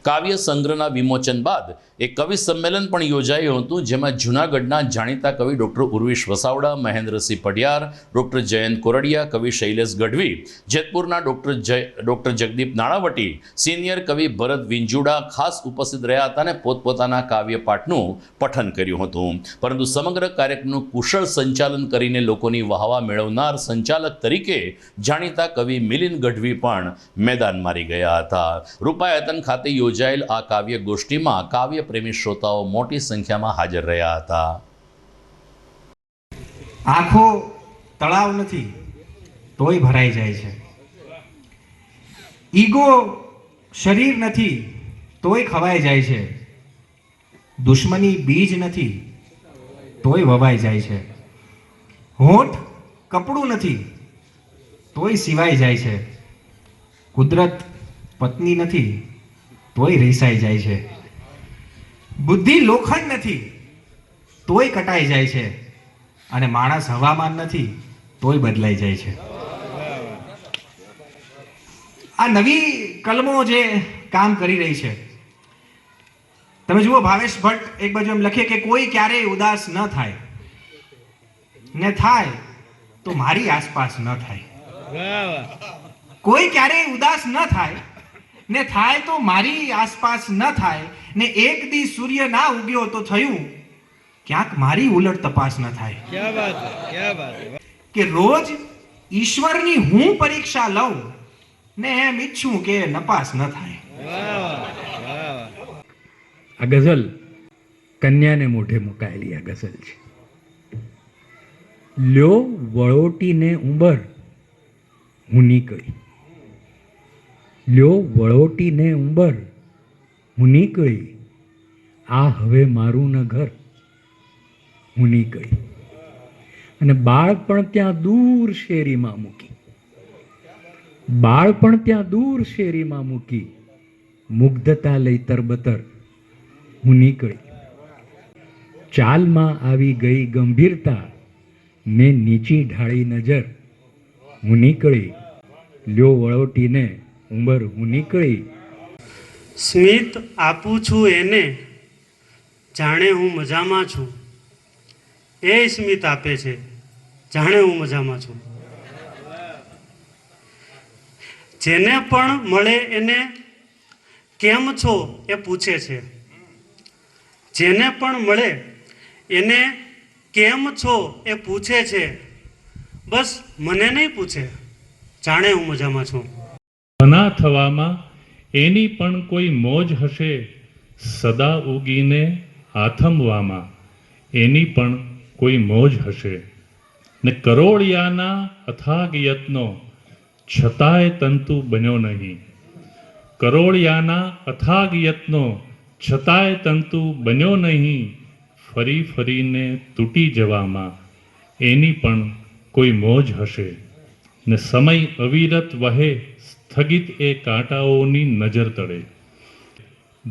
કાવ્ય સંગ્રહના વિમોચન બાદ એક કવિ સંમેલન પણ યોજાયું હતું જેમાં જૂનાગઢના જાણીતા કવિ ડૉક્ટર ઉર્વિશ વસાવડા, મહેન્દ્રસિંહ પઢિયાર, ડૉક્ટર જયંત કોરડિયા, કવિ શૈલેષ ગઢવી, જેતપુરના ડૉક્ટર જગદીપ નાણાવટી, સિનિયર કવિ ભરત વિંજુડા ખાસ ઉપસ્થિત રહ્યા હતા અને પોતપોતાના કાવ્ય પાઠનું પઠન કર્યું હતું. પરંતુ સમગ્ર કાર્યક્રમનું કુશળ સંચાલન કરીને લોકોની વાહવા મેળવનાર સંચાલક તરીકે જાણીતા કવિ મિલિંદ ગઢવી પણ મેદાન મારી ગયા હતા. રૂપાયતન ખાતે યોજાયેલ આ કાવ્ય ગોષ્ઠીમાં કાવ્ય પ્રેમી શ્રોતાઓ મોટી સંખ્યામાં હાજર રહ્યા હતા. આંખો તળાવ નથી તોય ભરાઈ જાય છે. ઈગો શરીર નથી તોય ખવાઈ જાય છે. દુશ્મની બીજ નથી તોય વવાઈ જાય છે. હોઠ કપડું નથી તોય સિવાય જાય છે. કુદરત પત્ની નથી તોય રીસાઈ જાય છે. બુદ્ધિ લોખંડ નથી તોય કટાઈ જાય છે અને માણસ હવામાન નથી તોય બદલાઈ જાય છે. આ નવી કલમો જે કામ કરી રહી છે, તમે જુઓ ભાવેશ ભટ્ટ એક બાજુ એમ લખે કે કોઈ ક્યારેય ઉદાસ ન થાય ને થાય તો મારી આસપાસ ન થાય. કોઈ ક્યારેય ઉદાસ ન થાય ને થાય તો મારી આસપાસ ન થાય ને એક દી સૂર્ય ના ઉગ્યો તો થયું ક્યાંક મારી ઉલટ તપાસ ન થાય. કે રોજ ઈશ્વરની હું પરીક્ષા લઉં ને એમ ઈચ્છું કે નપાસ ન થાય. આ ગઝલ કન્યાને મોઢે મુકાયેલી આ ગઝલ છે. લ્યો વળોટીને ઉંબર હું નીકળી, લ્યો વળોટીને ઉંબર હું નીકળી, આ હવે મારું ન ઘર હું નીકળી. અને બાળપણ ત્યાં દૂર શેરીમાં મૂકી, બાળપણ ત્યાં દૂર શેરીમાં મૂકી, મુગ્ધતા લઈ તરબતર હું નીકળી. ચાલમાં આવી ગઈ ગંભીરતા, મેં નીચી ઢાળી નજર, હું નીકળી, લ્યો વળોટીને ઉંબર હું નીકળી. સ્મિત આપું છું એને, જાણે હું મજામાં છું, એ સ્મિત આપે છે જાણે હું મજામાં છું. જેને પણ મળે એને કેમ છો એ પૂછે છે, જેને પણ મળે એને કેમ છો એ પૂછે છે, બસ મને નહીં પૂછે, જાણે હું મજામાં છું. મના થવામાં એની પણ કોઈ મોજ હશે, સદા ઉગીને આથમવામાં એની પણ કોઈ મોજ હશે. ને કરોળિયાના અથાગ યત્નો છતાંય તંતુ બન્યો નહીં, કરોળિયાના અથાગ યત્નો છતાંય તંતુ બન્યો નહીં, ફરી ફરીને તૂટી જવામાં એની પણ કોઈ મોજ હશે. ને સમય અવિરત વહે સ્થગિત એ કાંટાઓની નજર તળે,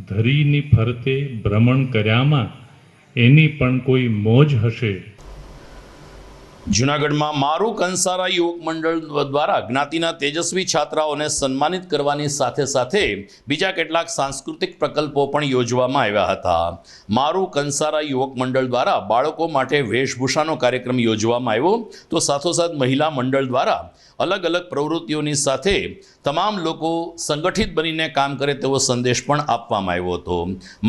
ધરીની ફરતે ભ્રમણ કર્યામાં એની પણ કોઈ મોજ હશે. જૂનાગઢમાં મારું કંસારા યુવક મંડળ દ્વારા જ્ઞાતિના તેજસ્વી છાત્રાઓને સન્માનિત કરવાની સાથે સાથે બીજા કેટલાક સાંસ્કૃતિક પ્રકલ્પો પણ યોજવામાં આવ્યા હતા. મારું કંસારા યુવક મંડળ દ્વારા બાળકો માટે વેશભૂષાનો કાર્યક્રમ યોજવામાં આવ્યો, તો સાથોસાથ મહિલા મંડળ દ્વારા અલગ અલગ પ્રવૃત્તિઓની સાથે તમામ લોકો સંગઠિત બનીને કામ કરે તેવો સંદેશ પણ આપવામાં આવ્યો હતો.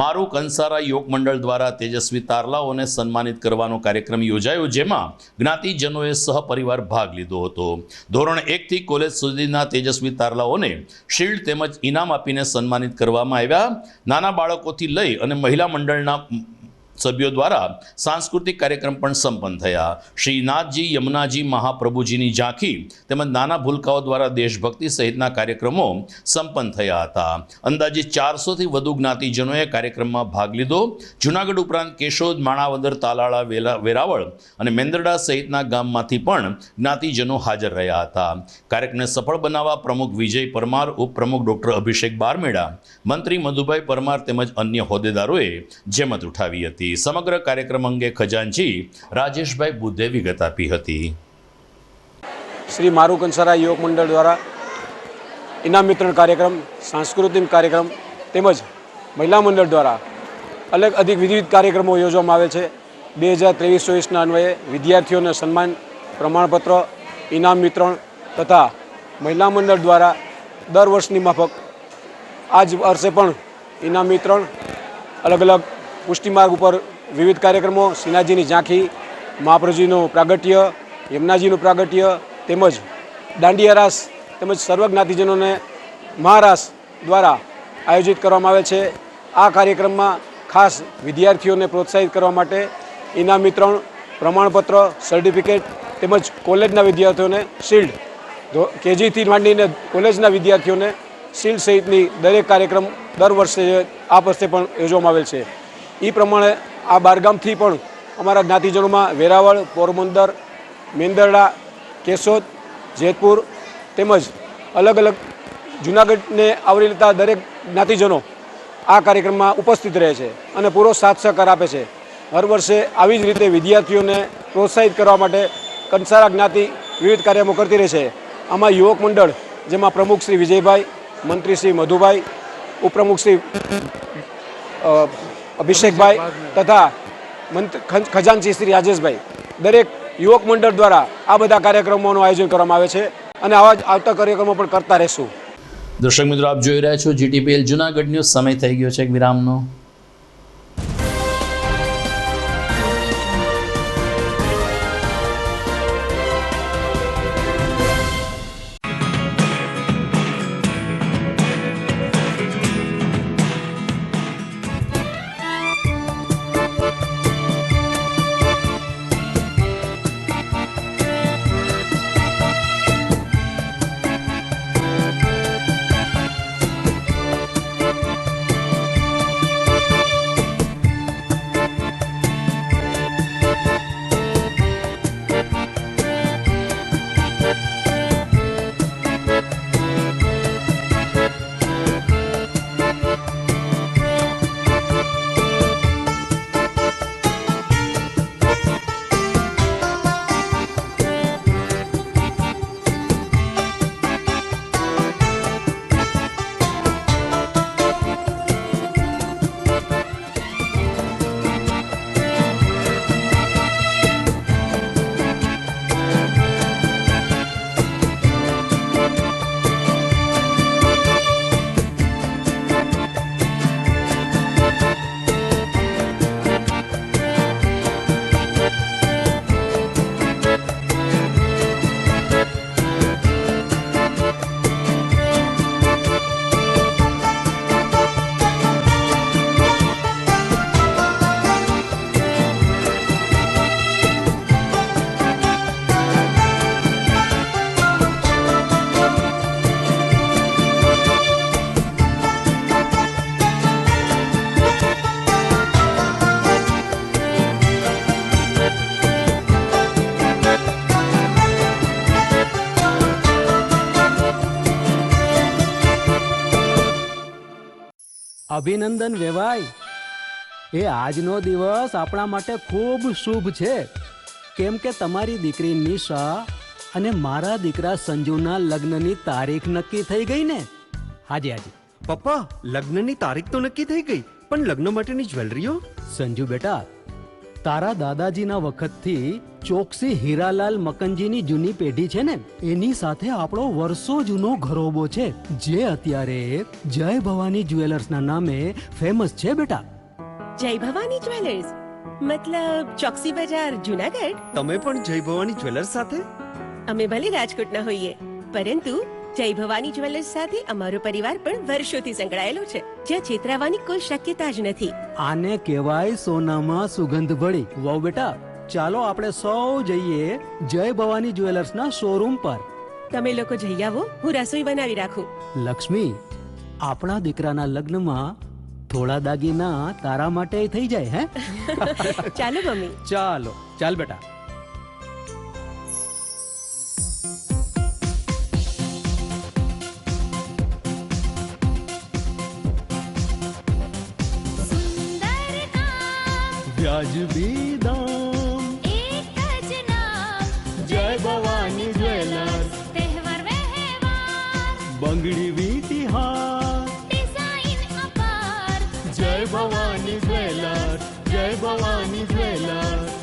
મારું કંસારા યુવક મંડળ દ્વારા તેજસ્વી તારલાઓને સન્માનિત કરવાનો કાર્યક્રમ યોજાયો, જેમાં જ્ઞાતિજનોએ સહપરિવાર ભાગ લીધો હતો. ધોરણ 1 થી કોલેજ સુધીના તેજસ્વી તારલાઓને શિલ્ડ તેમજ ઇનામ આપીને સન્માનિત કરવામાં આવ્યા. નાના બાળકોથી લઈ અને મહિલા મંડળના સભ્યો દ્વારા સાંસ્કૃતિક કાર્યક્રમ પણ સંપન્ન થયા. શ્રીનાથજી યમુનાજી મહાપ્રભુજીની ઝાંખી તેમજ નાના ભૂલકાઓ દ્વારા દેશભક્તિ સહિતના કાર્યક્રમો સંપન્ન થયા હતા. અંદાજિત 400થી વધુ જ્ઞાતિજનોએ કાર્યક્રમમાં ભાગ લીધો. જૂનાગઢ ઉપરાંત કેશોદ, માણાવદર, તાલાળા, વેરાવળ અને મેંદરડા સહિતના ગામમાંથી પણ જ્ઞાતિજનો હાજર રહ્યા હતા. કાર્યક્રમને સફળ બનાવવા પ્રમુખ વિજય પરમાર, ઉપપ્રમુખ ડૉક્ટર અભિષેક બારમેડા, મંત્રી મધુભાઈ પરમાર તેમજ અન્ય હોદ્દેદારોએ જેમત ઉઠાવી હતી. સમગ્ર કાર્યક્રમ અંગે ખજાનચી રાજેશભાઈ બુદ્ધે વિગત આપી હતી. શ્રી મારું કંસારા યુવક મંડળ દ્વારા ઇનામ વિતરણ કાર્યક્રમ, સાંસ્કૃતિક કાર્યક્રમ તેમજ મહિલા મંડળ દ્વારા અધિક વિવિધ કાર્યક્રમો યોજવામાં આવે છે. 2023-24ના અન્વયે વિદ્યાર્થીઓને સન્માન, પ્રમાણપત્ર, ઇનામ વિતરણ તથા મહિલા મંડળ દ્વારા દર વર્ષની માફક આ જ વર્ષે પણ ઇનામ વિતરણ, અલગ અલગ પુષ્ટિમાર્ગ ઉપર વિવિધ કાર્યક્રમો, શ્રીનાથજીની ઝાંખી, મહાપ્રભુજીનું પ્રાગટ્ય, યમુનાજીનું પ્રાગટ્ય તેમજ દાંડિયા રાસ તેમજ સર્વ જ્ઞાતિજનોને મહારાસ દ્વારા આયોજિત કરવામાં આવે છે. આ કાર્યક્રમમાં ખાસ વિદ્યાર્થીઓને પ્રોત્સાહિત કરવા માટે ઇનામ વિતરણ, પ્રમાણપત્ર, સર્ટિફિકેટ તેમજ કોલેજના વિદ્યાર્થીઓને શિલ્ડ, કેજીથી માંડીને કોલેજના વિદ્યાર્થીઓને શિલ્ડ સહિતની દરેક કાર્યક્રમ દર વર્ષે આ વર્ષે પણ યોજવામાં આવેલ છે. એ પ્રમાણે આ બારગામથી પણ અમારા જ્ઞાતિજનોમાં વેરાવળ, પોરબંદર, મેંદરડા, કેશોદ, જેતપુર તેમજ અલગ અલગ જૂનાગઢને આવરી લેતા દરેક જ્ઞાતિજનો આ કાર્યક્રમમાં ઉપસ્થિત રહે છે અને પૂરો સાથ સહકાર આપે છે. હર વર્ષે આવી જ રીતે વિદ્યાર્થીઓને પ્રોત્સાહિત કરવા માટે કંસારા જ્ઞાતિ વિવિધ કાર્યક્રમો કરતી રહે છે. આમાં યુવક મંડળ, જેમાં પ્રમુખ શ્રી વિજયભાઈ, મંત્રી શ્રી મધુભાઈ, ઉપપ્રમુખ શ્રી અભિષેકભાઈ તથા ખજાનચી શ્રી રાજેશભાઈ, દરેક યુવક મંડળ દ્વારા આ બધા કાર્યક્રમોનું આયોજન કરવામાં આવે છે અને આવા જ આવતા કાર્યક્રમો પણ કરતા રહેશું. દર્શક મિત્રો, આપ જોઈ રહ્યા છો GTPL જૂનાગઢ ન્યૂઝ. સમય થઈ ગયો છે એક વિરામનો. અભિનંદન વેવાઈ. એ આજનો દિવસ આપણા માટે ખૂબ શુભ છે, કેમ કે તમારી દીકરી નિશા અને મારા દીકરા સંજુના લગ્નની તારીખ નક્કી થઈ ગઈ ને. હાજી હાજી. પપ્પા, લગ્નની તારીખ તો નક્કી થઈ ગઈ, પણ લગ્ન માટેની જ્વેલરીઓ? સંજુ બેટા, તારા દાદાજીના વખતથી ચોકસી હીરાલાલ મકનજીની જૂની પેઢી છે ને, એની સાથે આપણો વર્ષો જૂનો ઘરોબો છે, જે અત્યારે જય ભવાની જ્વેલર્સના નામે ફેમસ છે બેટા. જય ભવાની જ્વેલર્સ મતલબ ચોકસી બજાર જુનાગઢ? તમે પણ જય ભવાની જ્વેલર્સ સાથે? અમે ભલે રાજકોટના હોઈએ, પરંતુ જય ભવાની જ્વેલર્સ સાથે અમારો પરિવાર પણ વર્ષોથી સંકળાયેલો છે, જ્યાં છેતરાવાની કોઈ શક્યતા જ નથી. આને કહેવાય સોનામાં સુગંધ ભળી. વહુ બેટા, ચાલો આપણે સૌ જઈએ જય ભવાની જ્વેલર્સના શોરૂમ પર. તમે લોકો જઈ આવો, હું રસોઈ બનાવી રાખું. લક્ષ્મી, આપણા દીકરાના લગ્નમાં થોડા દાગીના તારા માટે થઈ જાય. હે ચાલો મમ્મી. ચાલો ચાલ બેટા. વ્યાજબી દામ, એક જ નામ, જય ભવાની જ્વેલર્સ. તહેવાર વ્યવહાર, બંગડી વીટી હાર, ડિઝાઇન અપાર, જય ભવાની જ્વેલર્સ, જય ભવાની જ્વેલર્સ.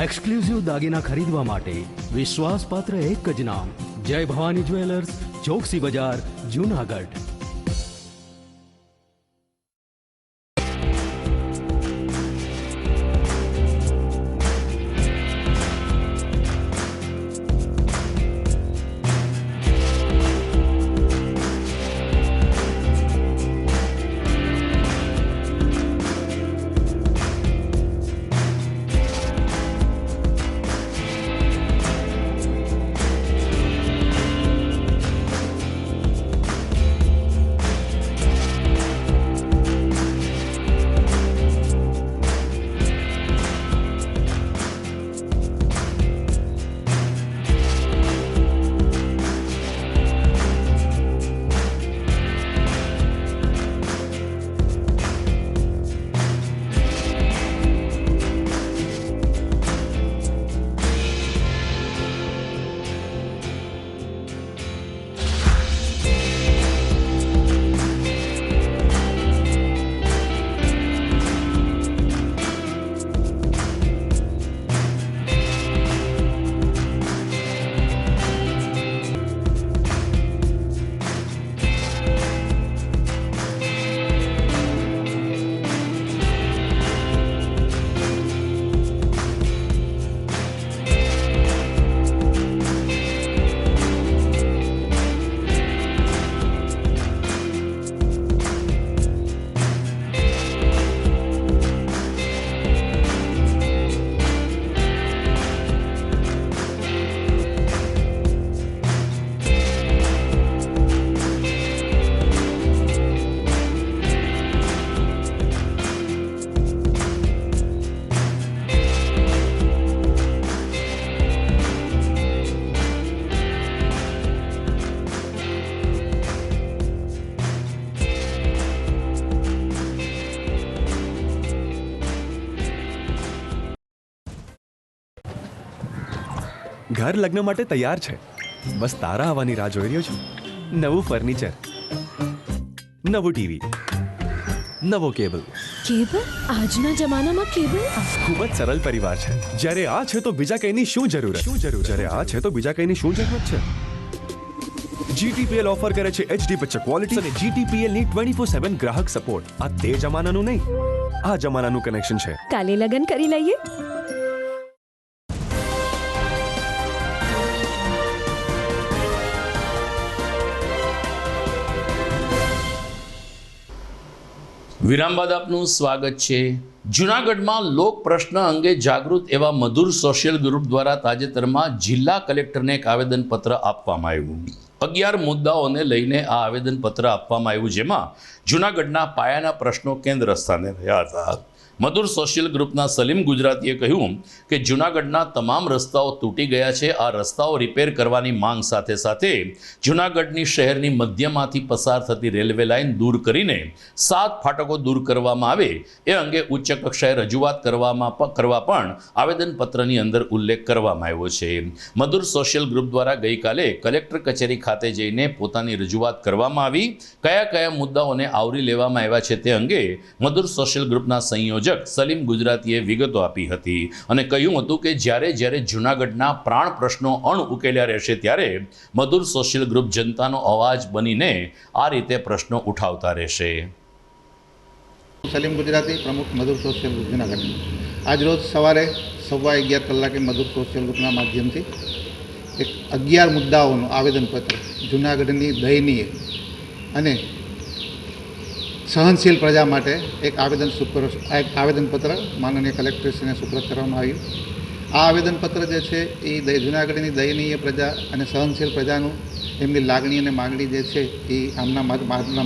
એક્સક્લુઝિવ દાગીના ખરીદવા માટે વિશ્વાસપાત્ર એક જ નામ, જય ભવાની જ્વેલર્સ, ચોકસી બજાર, જુનાગઢ. ઘર લગ્ન માટે તૈયાર છે, બસ તારા આવવાની રાહ જોઈ રહ્યો છું. નવું ફર્નિચર, નવું ટીવી, નવો કેબલ. કેબલ? આજના જમાનામાં કેબલ? ખૂબ જ સરળ પરિવાર છે. જ્યારે આ છે તો બીજા કઈની શું જરૂરત? જ્યારે આ છે તો બીજા કઈની શું જરૂરત છે? GTPL ઓફર કરે છે HD પિક્ચર ક્વોલિટી અને GTPL ની 24/7 ગ્રાહક સપોર્ટ. આ તે જમાનાનું નહીં, આ જમાનાનું કનેક્શન છે. કાલે લગન કરી લઈએ. વિરામ બાદ આપનું સ્વાગત છે. જૂનાગઢમાં લોક પ્રશ્ન અંગે જાગૃત એવા મધુર સોશિયલ ગ્રુપ દ્વારા તાજેતરમાં જિલ્લા કલેક્ટરને એક આવેદનપત્ર આપવામાં આવ્યું. 11 મુદ્દાઓને લઈને આ આવેદનપત્ર આપવામાં આવ્યું, જેમાં જૂનાગઢના પાયાના પ્રશ્નો કેન્દ્ર સ્થાને રહ્યા હતા. મધુર સોશિયલ ગ્રુપના સલીમ ગુજરાતીએ કહ્યું કે જૂનાગઢના તમામ રસ્તાઓ તૂટી ગયા છે. આ રસ્તાઓ રિપેર કરવાની માંગ સાથે સાથે જૂનાગઢની શહેરની મધ્યમાંથી પસાર થતી રેલવે લાઇન દૂર કરીને 7 ફાટકો દૂર કરવામાં આવે એ અંગે ઉચ્ચ કક્ષાએ રજૂઆત કરવા પણ આવેદનપત્રની અંદર ઉલ્લેખ કરવામાં આવ્યો છે. મધુર સોશિયલ ગ્રુપ દ્વારા ગઈકાલે કલેક્ટર કચેરી ખાતે જઈને પોતાની રજૂઆત કરવામાં આવી. કયા કયા મુદ્દાઓને આવરી લેવામાં આવ્યા છે તે અંગે મધુર સોશિયલ ગ્રુપના સંયોજક સલીમ ગુજરાતીએ વિગતો આપી હતી અને કહ્યું હતું કે જ્યારે જૂનાગઢના પ્રાણ પ્રશ્નો અણઉકેલ્યા રહેશે ત્યારે મધુર સોશિયલ ગ્રુપ જનતાનો અવાજ બનીને આ રીતે પ્રશ્નો ઉઠાવતા રહેશે. સલીમ ગુજરાતી, પ્રમુખ મધુર સોશિયલ ગ્રુપ જૂનાગઢ. આજ રોજ સવારે 11:15 કલાકે મધુર સોશિયલ ગ્રુપના માધ્યમથી એક 11 મુદ્દાઓનું આવેદનપત્ર જૂનાગઢની દયનીય અને સહનશીલ પ્રજા માટે એક આવેદનપત્ર માનનીય કલેક્ટરશ્રીને સુપ્રત કરવામાં આવ્યું. આ આવેદનપત્ર જે છે એ જૂનાગઢની દયનીય પ્રજા અને સહનશીલ પ્રજાનું એમની લાગણી અને માગણી જે છે એ આમના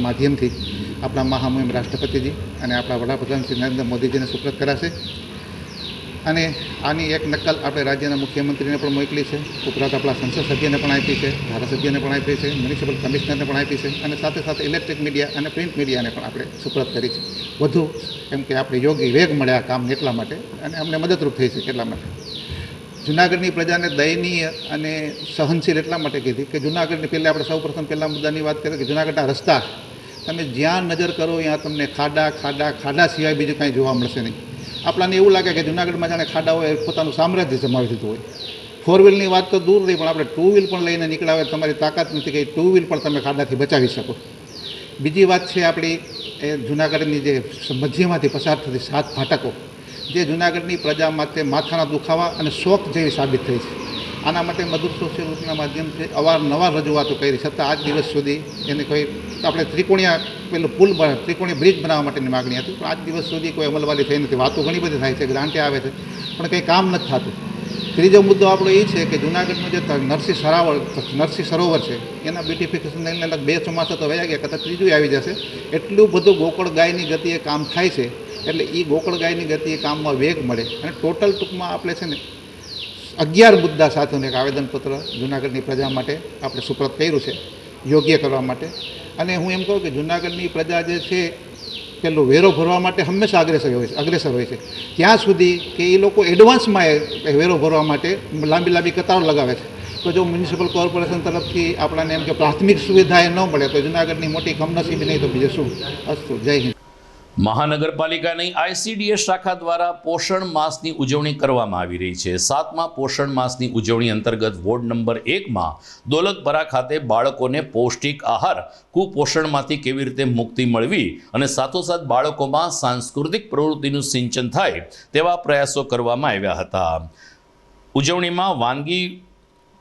માધ્યમથી આપણા મહામહિમ રાષ્ટ્રપતિજી અને આપણા વડાપ્રધાન શ્રી નરેન્દ્ર મોદીજીને સુપ્રત કરાશે. અને આની એક નકલ આપણે રાજ્યના મુખ્યમંત્રીને પણ મોકલી છે, ઉપરાંત આપણા સંસદ સભ્યને પણ આપી છે, ધારાસભ્યને પણ આપી છે, મ્યુનિસિપલ કમિશનરને પણ આપી છે અને સાથે સાથે ઇલેક્ટ્રિક મીડિયા અને પ્રિન્ટ મીડિયાને પણ આપણે સુપ્રત કરી છે. વધુ એમ કે આપણે યોગ્ય વેગ મળે આ કામને એટલા માટે અને અમને મદદરૂપ થઈ છે એટલા માટે. જૂનાગઢની પ્રજાને દયનીય અને સહનશીલ એટલા માટે કીધી કે જૂનાગઢની પહેલાં આપણે સૌપ્રથમ પહેલાં મુદ્દાની વાત કરીએ કે જૂનાગઢના રસ્તા તમે જ્યાં નજર કરો ત્યાં તમને ખાડા સિવાય બીજું કાંઈ જોવા મળશે નહીં. આપણાને એવું લાગે કે જૂનાગઢમાં જાણે ખાડાઓએ પોતાનું સામ્રાજ્ય જમાવી દીધું હોય. 4 વ્હીલની વાત તો દૂર રહી, પણ આપણે 2 વ્હીલ પણ લઈને નીકળ્યા હોય તમારી તાકાત નથી કે 2 વ્હીલ પણ તમે ખાડાથી બચાવી શકો. બીજી વાત છે આપણી એ જૂનાગઢની જે મધ્યમાંથી પસાર થતી 7 ફાટકો જે જૂનાગઢની પ્રજા માટે માથાના દુખાવા અને શોક જેવી સાબિત થઈ છે. આના માટે મધુર સોશિયલ ગ્રુપના માધ્યમથી અવારનવાર રજૂઆતો કરી છતાં આજ દિવસ સુધી એને કોઈ આપણે ત્રિકોણીય બ્રિજ બનાવવા માટેની માગણી હતી, પણ આજ દિવસ સુધી કોઈ અમલવારી થઈ નથી. વાતો ઘણી બધી થાય છે, ગ્રાન્ટે આવે છે, પણ કંઈ કામ નથી થતું. ત્રીજો મુદ્દો આપણો એ છે કે જૂનાગઢનું જે નરસિંહ સરોવર છે એના બ્યુટિફિકેશનને લઈને 2 ચોમાસા તો વયા ગયા, કદાચ ત્રીજું આવી જશે. એટલું બધું ગોકળ ગાયની ગતિએ કામ થાય છે, એટલે એ ગોકળ ગાયની ગતિએ કામમાં વેગ મળે અને ટોટલ ટૂંકમાં આપણે છે ને 11 મુદ્દા સાથેનું એક આવેદનપત્ર જૂનાગઢની પ્રજા માટે આપણે સુપ્રત કર્યું છે યોગ્ય કરવા માટે. અને હું એમ કહું કે જૂનાગઢની પ્રજા જે છે પેલું વેરો ભરવા માટે હંમેશા અગ્રેસર હોય છે, ત્યાં સુધી કે એ લોકો એડવાન્સમાં વેરો ભરવા માટે લાંબી કતારો લગાવે છે. તો જો મ્યુનિસિપલ કોર્પોરેશન તરફથી આપણને એમ કે પ્રાથમિક સુવિધા એ ન મળે તો જૂનાગઢની મોટી કમનસીબી નહીં તો બીજું શું. અસ્તુ, જય હિન્દ. મહાનગરપાલિકાની ICDS શાખા દ્વારા પોષણ માસની ઉજવણી કરવામાં આવી રહી છે. 7મા પોષણ માસની ઉજવણી અંતર્ગત વોર્ડ નંબર 1માં દોલતપરા ખાતે બાળકોને પૌષ્ટિક આહાર કુપોષણમાંથી કેવી રીતે મુક્તિ મળવી અને સાથોસાથ બાળકોમાં સાંસ્કૃતિક પ્રવૃત્તિનું સિંચન થાય તેવા પ્રયાસો કરવામાં આવ્યા હતા. ઉજવણીમાં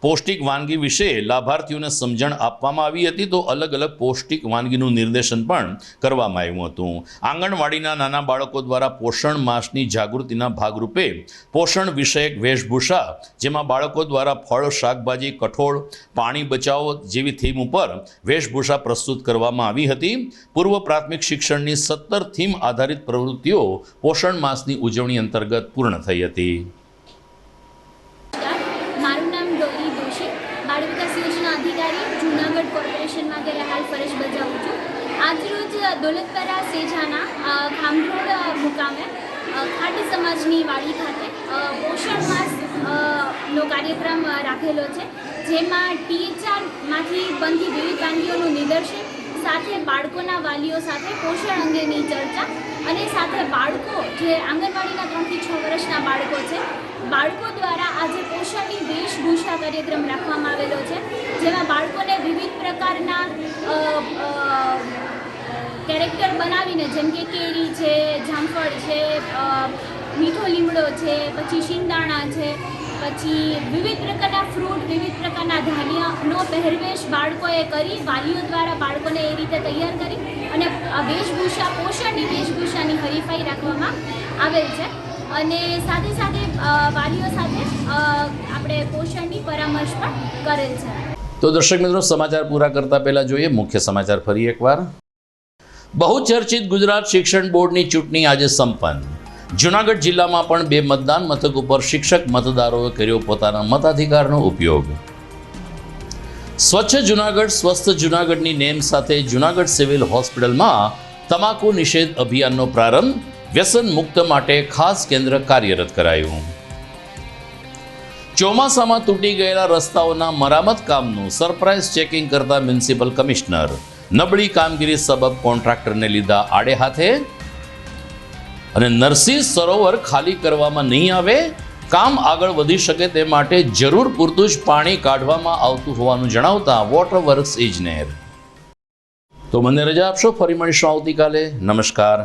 પૌષ્ટિક વાનગી વિશે લાભાર્થીઓને સમજણ આપવામાં આવી હતી, તો અલગ અલગ પૌષ્ટિક વાનગીનું નિર્દેશન પણ કરવામાં આવ્યું હતું. આંગણવાડીના નાના બાળકો દ્વારા પોષણ માસની જાગૃતિના ભાગરૂપે પોષણ વિષયક વેશભૂષા, જેમાં બાળકો દ્વારા ફળ, શાકભાજી, કઠોળ, પાણી બચાવો જેવી થીમ ઉપર વેશભૂષા પ્રસ્તુત કરવામાં આવી હતી. પૂર્વ પ્રાથમિક શિક્ષણની 17 થીમ આધારિત પ્રવૃત્તિઓ પોષણ માસની ઉજવણી અંતર્ગત પૂર્ણ થઈ હતી. બાળ વિકાસ યોજના અધિકારી જૂનાગઢ કોર્પોરેશનમાં અત્યારે હાલ ફરજ બજાવું છું. આજરોજ દોલતપરા સેજાના ખામરોડ મુકામે ખાટી સમાજની વાડી ખાતે પોષણ માસનો કાર્યક્રમ રાખેલો છે, જેમાં THRમાંથી બનતી વિવિધ વાનગીઓનું નિદર્શન, સાથે બાળકોના વાલીઓ સાથે પોષણ અંગેની ચર્ચા અને સાથે બાળકો જે આંગણવાડીના 3 થી 6 વર્ષના બાળકો છે, બાળકો દ્વારા આજે પોષણની વેશભૂષા કાર્યક્રમ રાખવામાં આવેલો છે, જેમાં બાળકોને વિવિધ પ્રકારના કેરેક્ટર બનાવીને, જેમ કે કેરી છે, જામફળ છે, મીઠો લીમડો છે, પછી શિંગદાણા છે, પછી વિવિધ પ્રકારના ફ્રૂટ, વિવિધ પ્રકારના ધાન્યનો પહેરવેશ બાળકોએ કરી, વાલીઓ દ્વારા બાળકોને એ રીતે તૈયાર કરી અને વેશભૂષા, પોષણની વેશભૂષાની હરીફાઈ રાખવામાં આવેલ છે. અને સાથે સાથે વાલીઓ સાથે આપણે પોષણની પરામર્શ પણ કરેલ છે. તો દર્શક મિત્રો, સમાચાર પૂરા કરતા પહેલા જોઈએ મુખ્ય સમાચાર ફરી એકવાર. બહુચર્ચિત ગુજરાત શિક્ષણ બોર્ડની ચૂંટણી આજે સંપન્ન. જૂનાગઢ જિલ્લામાં પણ 2 મતદાન મથક ઉપર શિક્ષક મતદારોએ કર્યો પોતાના મતાધિકારનો ઉપયોગ. સ્વચ્છ જૂનાગઢ સ્વસ્થ જૂનાગઢની નેમ સાથે જૂનાગઢ સિવિલ હોસ્પિટલમાં તમાકુ નિષેધ અભિયાનનો પ્રારંભ. વ્યસન મુક્ત માટે ખાસ કેન્દ્ર કાર્યરત કરાયું. ચોમાસામાં તૂટી ગયેલા રસ્તાઓના મરામત કામનું સરપ્રાઇઝ ચેકિંગ કરતા મ્યુનિસિપલ કમિશનર. નબળી કામગીરી સબબ કોન્ટ્રાક્ટરને લીધા આડે હાથે. અને નરસિંહ સરોવર ખાલી કરવામાં નહીં આવે, કામ આગળ વધી શકે તે માટે જરૂર પૂરતું જ પાણી કાઢવામાં આવતું હોવાનું જણાવતા વોટર વર્ક્સ ઇજનેર. તો મને રજા આપશો, ફરી મળીશું આવતીકાલે. નમસ્કાર.